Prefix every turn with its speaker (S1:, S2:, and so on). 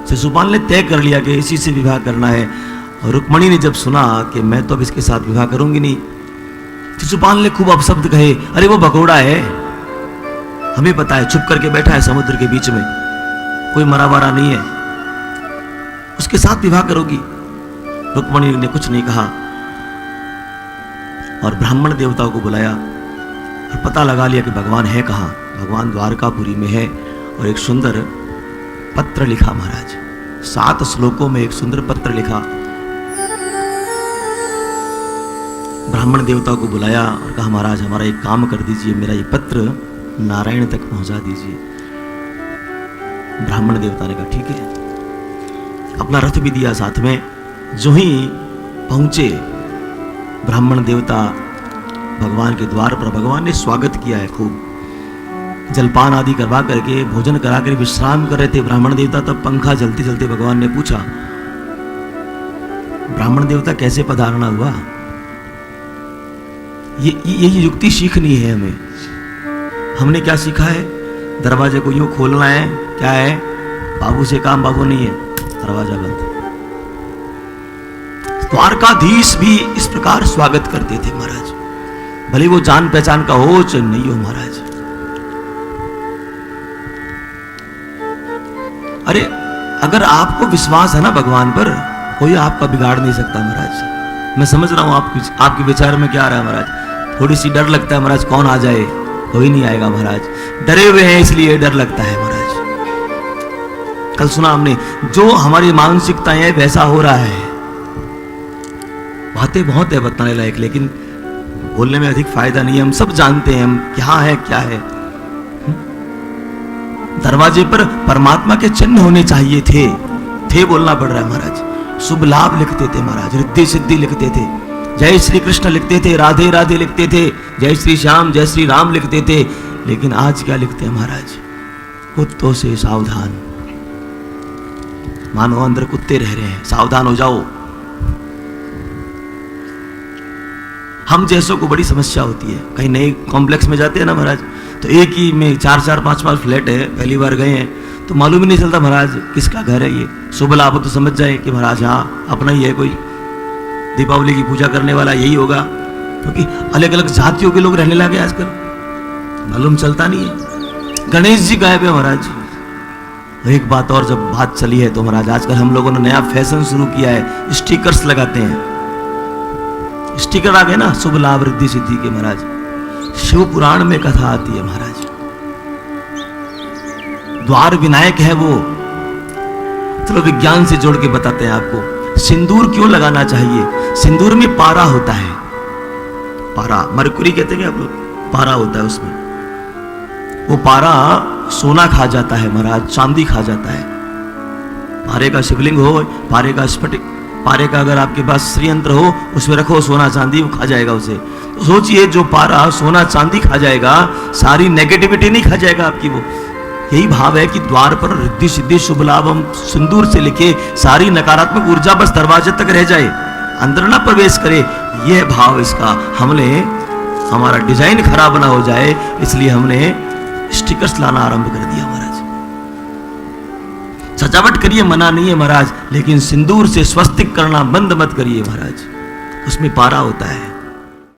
S1: शिशुपाल ने तय कर लिया कि इसी से विवाह करना है। और रुक्मणी ने जब सुना कि मैं तो अब इसके साथ विवाह करूंगी नहीं, शिशुपाल ने खूब अपशब्द कहे, अरे वो भगोड़ा है, हमें पता है, छुप करके बैठा है समुद्र के बीच में, कोई मरा वरा नहीं है, उसके साथ विवाह करोगी। रुक्मणी ने कुछ नहीं कहा और ब्राह्मण देवताओं को बुलाया और पता लगा लिया कि भगवान है कहाँ। भगवान द्वारकापुरी में है और एक सुंदर पत्र लिखा महाराज, 7 श्लोकों में एक सुंदर पत्र लिखा। ब्राह्मण देवताओं को बुलाया और कहा महाराज हमारा एक काम कर दीजिए, मेरा ये पत्र नारायण तक पहुंचा दीजिए। ब्राह्मण देवता ने कहा ठीक है, अपना रथ भी दिया साथ में। जो ही पहुंचे ब्राह्मण देवता भगवान के द्वार पर, भगवान ने स्वागत किया है, खूब जलपान आदि करवा करके भोजन करा कर विश्राम कर रहे थे ब्राह्मण देवता। तब पंखा चलते चलते भगवान ने पूछा, ब्राह्मण देवता कैसे पधारना हुआ? ये युक्ति सीखनी है हमें। हमने क्या सीखा है? दरवाजे को यूं खोलना है, क्या है, बाबू से काम, बाबू नहीं है, दरवाजा बंद। द्वारकाधीश भी इस प्रकार स्वागत करते थे महाराज, भले वो जान पहचान का हो चाहे नहीं हो महाराज। अरे अगर आपको विश्वास है ना भगवान पर, कोई आपका बिगाड़ नहीं सकता महाराज। मैं समझ रहा हूं आपके विचार में क्या आ रहा है महाराज, थोड़ी सी डर लगता है महाराज, कौन आ जाए, कोई नहीं आएगा महाराज, डरे हुए हैं इसलिए डर लगता है महाराज। कल सुना हमने, जो हमारी मानसिकताएं है वैसा हो रहा है। बातें बहुत है बताने लायक, लेकिन बोलने में अधिक फायदा नहीं है। हम सब जानते हैं हम क्या है क्या है। दरवाजे पर परमात्मा के चिन्ह होने चाहिए थे बोलना पड़ रहा है महाराज। शुभ लाभ लिखते थे महाराज, रिद्धि सिद्धि लिखते थे, जय श्री कृष्ण लिखते थे, राधे राधे लिखते थे, जय श्री श्याम जय श्री राम लिखते थे। लेकिन आज क्या लिखते हैं महाराज? कुत्तों से सावधान, मानो अंदर कुत्ते रह रहे हैं, सावधान हो जाओ। हम जैसों को बड़ी समस्या होती है, कहीं नए कॉम्प्लेक्स में जाते हैं ना महाराज, तो एक ही में 4-4 5-5 फ्लैट है, पहली बार गए हैं तो मालूम ही नहीं चलता महाराज किसका घर है ये। शुभ लाभ तो समझ जाए कि महाराज हाँ अपना ही है, कोई दीपावली की पूजा करने वाला यही होगा, क्योंकि अलग अलग जातियों के लोग रहने लगे आजकल, मालूम चलता नहीं है। गणेश जी गायब है महाराज। एक बात और, जब बात चली है तो महाराज आजकल हम लोगों ने नया फैशन शुरू किया है, स्टिकर्स लगाते हैं। स्टिकर आ गए ना, शुभ लाभ रिद्धि सिद्धि के महाराज। शिव पुराण में कथा आती है महाराज, द्वार विनायक है वो। चलो विज्ञान से जोड़ के बताते हैं आपको। सिंदूर क्यों लगाना चाहिए? सिंदूर में पारा होता है, पारा, मरकुरी कहते हैं आप लोग, पारा होता है उसमें। वो पारा सोना खा जाता है महाराज, चांदी खा जाता है। पारे का शिवलिंग हो, पारे का स्फटिक, पारे का अगर आपके पास श्रीयंत्र हो, उसमें रखो सोना चांदी, वो खा जाएगा उसे। तो सोचिए जो पारा सोना चांदी खा जाएगा, सारी नेगेटिविटी नहीं खा जाएगा आपकी वो। यही भाव है कि द्वार पर रिद्धि सिद्धि शुभ लाभ हम सिंदूर से लिखे, सारी नकारात्मक ऊर्जा बस दरवाजे तक रह जाए, अंदर ना प्रवेश करे। यह भाव इसका, हमने हमारा डिजाइन खराब ना हो जाए इसलिए हमने स्टिकर्स लाना आरंभ कर दिया महाराज। सजावट करिए, मना नहीं है महाराज, लेकिन सिंदूर से स्वस्तिक करना बंद मत करिए महाराज, उसमें पारा होता है।